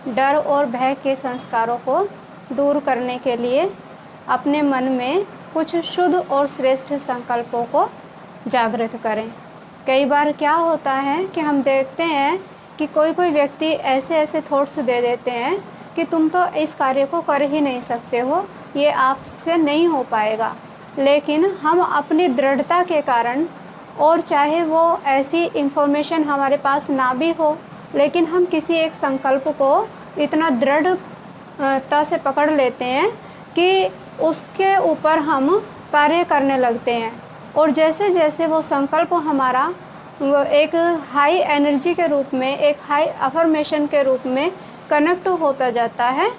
डर और भय के संस्कारों को दूर करने के लिए अपने मन में कुछ शुद्ध और श्रेष्ठ संकल्पों को जागृत करें। कई बार क्या होता है कि हम देखते हैं कि कोई व्यक्ति ऐसे ऐसे थॉट्स दे देते हैं कि तुम तो इस कार्य को कर ही नहीं सकते हो, ये आपसे नहीं हो पाएगा। लेकिन हम अपनी दृढ़ता के कारण, और चाहे वो ऐसी इन्फॉर्मेशन हमारे पास ना भी हो, लेकिन हम किसी एक संकल्प को इतना दृढ़ता से पकड़ लेते हैं कि उसके ऊपर हम कार्य करने लगते हैं। और जैसे जैसे वो संकल्प हमारा वो एक हाई एनर्जी के रूप में, एक हाई अफर्मेशन के रूप में कनेक्ट होता जाता है,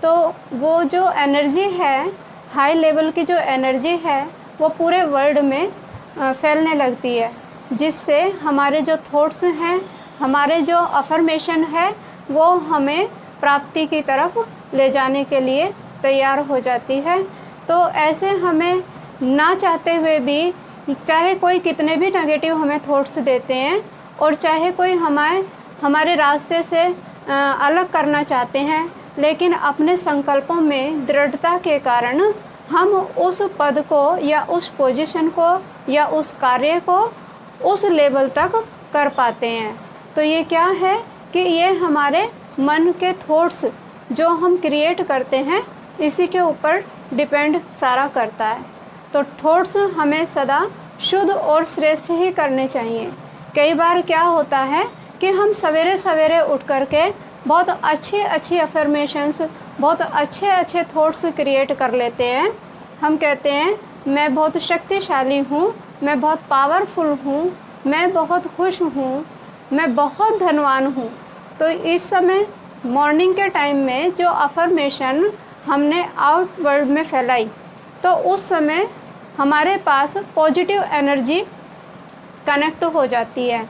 तो वो जो एनर्जी है, हाई लेवल की जो एनर्जी है, वो पूरे वर्ल्ड में फैलने लगती है, जिससे हमारे जो थॉट्स हैं, हमारे जो अफर्मेशन है, वो हमें प्राप्ति की तरफ ले जाने के लिए तैयार हो जाती है। तो ऐसे हमें ना चाहते हुए भी, चाहे कोई कितने भी नेगेटिव हमें थॉट्स देते हैं और चाहे कोई हमारे रास्ते से अलग करना चाहते हैं, लेकिन अपने संकल्पों में दृढ़ता के कारण हम उस पद को या उस पोजीशन को या उस कार्य को उस लेवल तक कर पाते हैं। तो ये क्या है कि ये हमारे मन के थॉट्स जो हम क्रिएट करते हैं, इसी के ऊपर डिपेंड सारा करता है। तो थॉट्स हमें सदा शुद्ध और श्रेष्ठ ही करने चाहिए। कई बार क्या होता है कि हम सवेरे सवेरे उठ कर के बहुत अच्छी अफर्मेशंस, बहुत अच्छे थॉट्स क्रिएट कर लेते हैं। हम कहते हैं मैं बहुत शक्तिशाली हूँ, मैं बहुत पावरफुल हूँ, मैं बहुत खुश हूँ, मैं बहुत धनवान हूँ। तो इस समय मॉर्निंग के टाइम में जो अफर्मेशन हमने आउटवर्ड में फैलाई, तो उस समय हमारे पास पॉजिटिव एनर्जी कनेक्ट हो जाती है।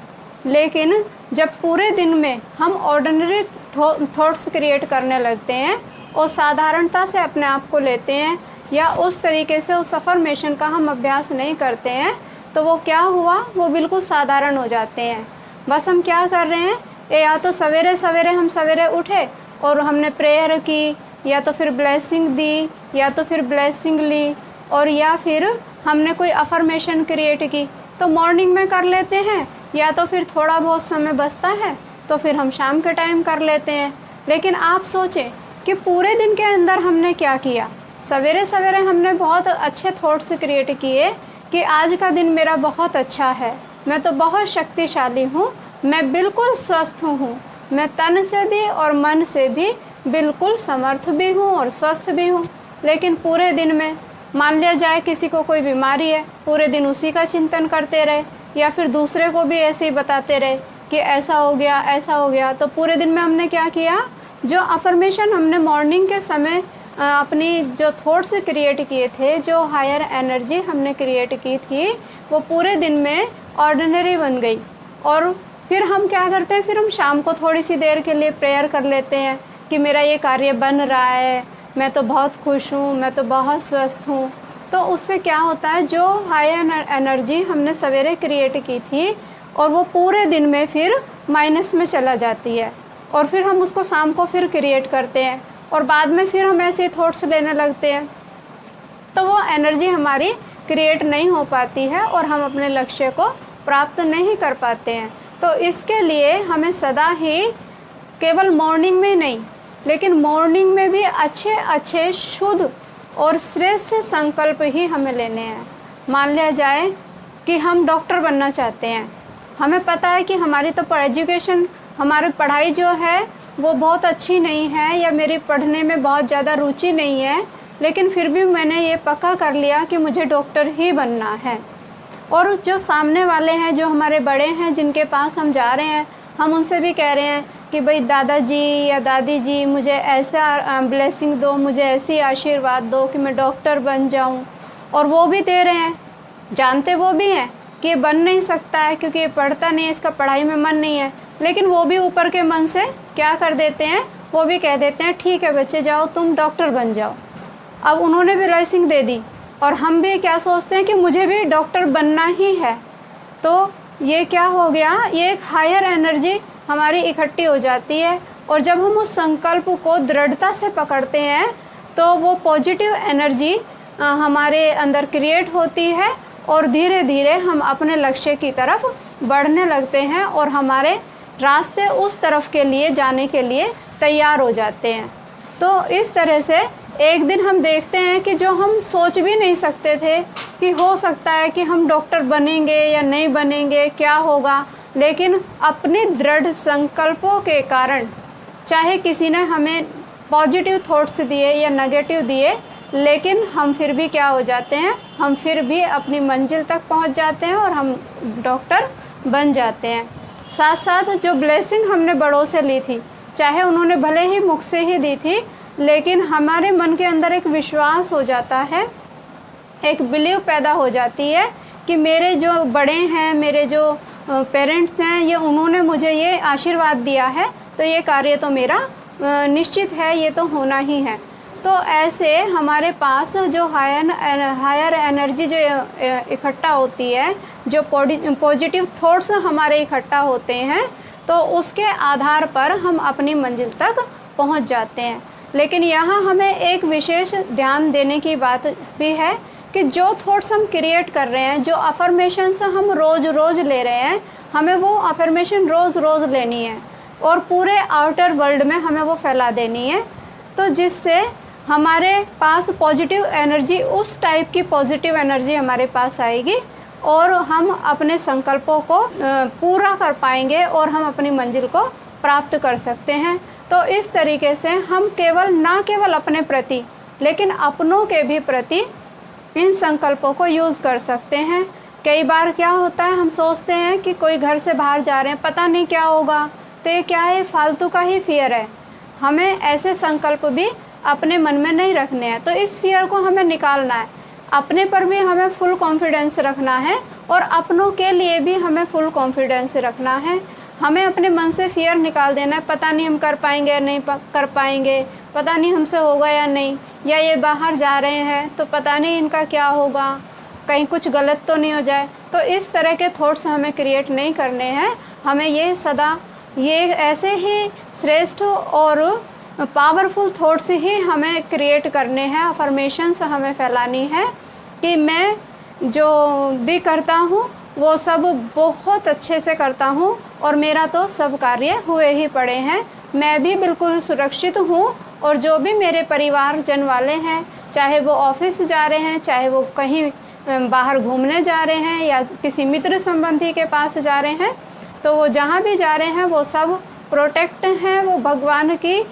लेकिन जब पूरे दिन में हम ऑर्डिनरी थॉट्स क्रिएट करने लगते हैं और साधारणता से अपने आप को लेते हैं, या उस तरीके से उस अफर्मेशन का हम अभ्यास नहीं करते हैं, तो वो क्या हुआ, वो बिल्कुल साधारण हो जाते हैं। बस हम क्या कर रहे हैं, या तो सवेरे सवेरे हम सवेरे उठे और हमने प्रेयर की, या तो फिर ब्लेसिंग दी, या तो फिर ब्लेसिंग ली, और या फिर हमने कोई अफर्मेशन क्रिएट की, तो मॉर्निंग में कर लेते हैं, या तो फिर थोड़ा बहुत समय बचता है तो फिर हम शाम के टाइम कर लेते हैं। लेकिन आप सोचें कि पूरे दिन के अंदर हमने क्या किया। सवेरे सवेरे हमने बहुत अच्छे थॉट्स क्रिएट किए कि आज का दिन मेरा बहुत अच्छा है, मैं तो बहुत शक्तिशाली हूँ, मैं बिल्कुल स्वस्थ हूँ, मैं तन से भी और मन से भी बिल्कुल समर्थ भी हूँ और स्वस्थ भी हूँ। लेकिन पूरे दिन में मान लिया जाए किसी को कोई बीमारी है, पूरे दिन उसी का चिंतन करते रहे, या फिर दूसरे को भी ऐसे ही बताते रहे कि ऐसा हो गया, ऐसा हो गया। तो पूरे दिन में हमने क्या किया, जो अफर्मेशन हमने मॉर्निंग के समय अपनी जो थॉट्स क्रिएट किए थे, जो हायर एनर्जी हमने क्रिएट की थी, वो पूरे दिन में ऑर्डिनरी बन गई। और फिर हम क्या करते हैं, फिर हम शाम को थोड़ी सी देर के लिए प्रेयर कर लेते हैं कि मेरा ये कार्य बन रहा है, मैं तो बहुत खुश हूँ, मैं तो बहुत स्वस्थ हूँ। तो उससे क्या होता है, जो हाई एनर्जी हमने सवेरे क्रिएट की थी और वो पूरे दिन में फिर माइनस में चला जाती है, और फिर हम उसको शाम को फिर क्रिएट करते हैं, और बाद में फिर हम ऐसे थॉट्स लेने लगते हैं, तो वो एनर्जी हमारी क्रिएट नहीं हो पाती है और हम अपने लक्ष्य को प्राप्त नहीं कर पाते हैं। तो इसके लिए हमें सदा ही, केवल मॉर्निंग में नहीं, लेकिन मॉर्निंग में भी अच्छे शुद्ध और श्रेष्ठ संकल्प ही हमें लेने हैं। मान लिया जाए कि हम डॉक्टर बनना चाहते हैं, हमें पता है कि हमारी तो एजुकेशन, हमारी पढ़ाई जो है वो बहुत अच्छी नहीं है, या मेरी पढ़ने में बहुत ज़्यादा रुचि नहीं है, लेकिन फिर भी मैंने ये पक्का कर लिया कि मुझे डॉक्टर ही बनना है। और जो सामने वाले हैं, जो हमारे बड़े हैं, जिनके पास हम जा रहे हैं, हम उनसे भी कह रहे हैं कि भाई दादाजी या दादी जी, मुझे ऐसा ब्लेसिंग दो, मुझे ऐसी आशीर्वाद दो कि मैं डॉक्टर बन जाऊं। और वो भी दे रहे हैं, जानते वो भी हैं कि ये बन नहीं सकता है क्योंकि ये पढ़ता नहीं है, इसका पढ़ाई में मन नहीं है, लेकिन वो भी ऊपर के मन से क्या कर देते हैं, वो भी कह देते हैं ठीक है बच्चे, जाओ तुम डॉक्टर बन जाओ। अब उन्होंने भी ब्लेसिंग दे दी, और हम भी क्या सोचते हैं कि मुझे भी डॉक्टर बनना ही है। तो ये क्या हो गया, ये एक हायर एनर्जी हमारी इकट्ठी हो जाती है और जब हम उस संकल्प को दृढ़ता से पकड़ते हैं तो वो पॉजिटिव एनर्जी हमारे अंदर क्रिएट होती है और धीरे धीरे हम अपने लक्ष्य की तरफ बढ़ने लगते हैं और हमारे रास्ते उस तरफ के लिए जाने के लिए तैयार हो जाते हैं। तो इस तरह से एक दिन हम देखते हैं कि जो हम सोच भी नहीं सकते थे कि हो सकता है कि हम डॉक्टर बनेंगे या नहीं बनेंगे, क्या होगा, लेकिन अपने दृढ़ संकल्पों के कारण, चाहे किसी ने हमें पॉजिटिव थॉट्स दिए या नेगेटिव दिए, लेकिन हम फिर भी क्या हो जाते हैं, हम फिर भी अपनी मंजिल तक पहुंच जाते हैं और हम डॉक्टर बन जाते हैं। साथ साथ जो ब्लेसिंग हमने बड़ों से ली थी, चाहे उन्होंने भले ही मुख से ही दी थी, लेकिन हमारे मन के अंदर एक विश्वास हो जाता है, एक बिलीव पैदा हो जाती है कि मेरे जो बड़े हैं, मेरे जो पेरेंट्स हैं, ये उन्होंने मुझे ये आशीर्वाद दिया है, तो ये कार्य तो मेरा निश्चित है, ये तो होना ही है। तो ऐसे हमारे पास जो हायर एनर्जी जो इकट्ठा होती है, जो पॉजिटिव थॉट्स हमारे इकट्ठा होते हैं, तो उसके आधार पर हम अपनी मंजिल तक पहुंच जाते हैं। लेकिन यहाँ हमें एक विशेष ध्यान देने की बात भी है कि जो थॉट्स हम क्रिएट कर रहे हैं, जो अफर्मेशंस हम रोज़ रोज़ ले रहे हैं, हमें वो अफर्मेशन रोज़ रोज़ लेनी है और पूरे आउटर वर्ल्ड में हमें वो फैला देनी है, तो जिससे हमारे पास पॉजिटिव एनर्जी, उस टाइप की पॉजिटिव एनर्जी हमारे पास आएगी और हम अपने संकल्पों को पूरा कर पाएंगे और हम अपनी मंजिल को प्राप्त कर सकते हैं। तो इस तरीके से हम ना केवल अपने प्रति, लेकिन अपनों के भी प्रति इन संकल्पों को यूज़ कर सकते हैं। कई बार क्या होता है, हम सोचते हैं कि कोई घर से बाहर जा रहे हैं, पता नहीं क्या होगा, तो ये क्या है, फालतू का ही फियर है। हमें ऐसे संकल्प भी अपने मन में नहीं रखने हैं, तो इस फियर को हमें निकालना है। अपने पर भी हमें फुल कॉन्फिडेंस रखना है और अपनों के लिए भी हमें फुल कॉन्फिडेंस रखना है। हमें अपने मन से फियर निकाल देना है, पता नहीं हम कर पाएंगे या नहीं कर पाएंगे, पता नहीं हमसे होगा या नहीं, या ये बाहर जा रहे हैं तो पता नहीं इनका क्या होगा, कहीं कुछ गलत तो नहीं हो जाए। तो इस तरह के थॉट्स हमें क्रिएट नहीं करने हैं। हमें ये ऐसे ही श्रेष्ठ और पावरफुल थॉट्स ही हमें क्रिएट करने हैं, अफर्मेशंस हमें फैलानी है कि मैं जो भी करता हूँ वो सब बहुत अच्छे से करता हूँ और मेरा तो सब कार्य हुए ही पड़े हैं, मैं भी बिल्कुल सुरक्षित हूँ और जो भी मेरे परिवारजन वाले हैं, चाहे वो ऑफिस जा रहे हैं, चाहे वो कहीं बाहर घूमने जा रहे हैं या किसी मित्र संबंधी के पास जा रहे हैं, तो वो जहाँ भी जा रहे हैं वो सब प्रोटेक्ट हैं, वो भगवान की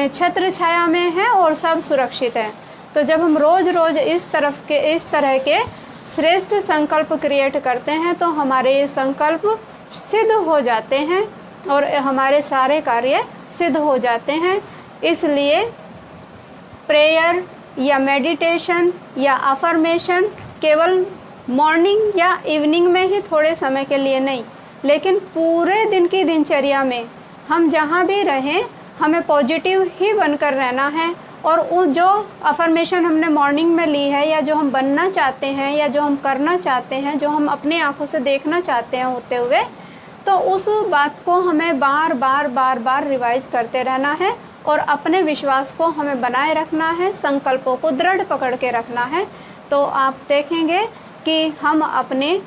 छत्र छाया में है और सब सुरक्षित है। तो जब हम रोज़ रोज़ इस तरह के श्रेष्ठ संकल्प क्रिएट करते हैं तो हमारे ये संकल्प सिद्ध हो जाते हैं और हमारे सारे कार्य सिद्ध हो जाते हैं। इसलिए प्रेयर या मेडिटेशन या अफर्मेशन केवल मॉर्निंग या इवनिंग में ही थोड़े समय के लिए नहीं, लेकिन पूरे दिन की दिनचर्या में हम जहाँ भी रहें हमें पॉजिटिव ही बनकर रहना है। और जो अफर्मेशन हमने मॉर्निंग में ली है या जो हम बनना चाहते हैं या जो हम करना चाहते हैं, जो हम अपनी आंखों से देखना चाहते हैं होते हुए, तो उस बात को हमें बार बार रिवाइज करते रहना है और अपने विश्वास को हमें बनाए रखना है, संकल्पों को दृढ़ पकड़ के रखना है। तो आप देखेंगे कि हम अपने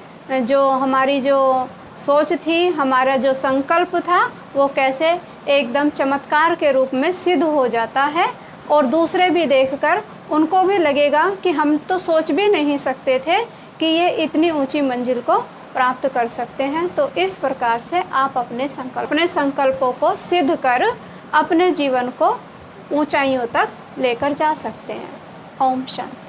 हमारी जो सोच थी, हमारा जो संकल्प था, वो कैसे एकदम चमत्कार के रूप में सिद्ध हो जाता है और दूसरे भी देखकर उनको भी लगेगा कि हम तो सोच भी नहीं सकते थे कि ये इतनी ऊंची मंजिल को प्राप्त कर सकते हैं। तो इस प्रकार से आप अपने संकल्पों को सिद्ध कर अपने जीवन को ऊंचाइयों तक लेकर जा सकते हैं। ओम शांति।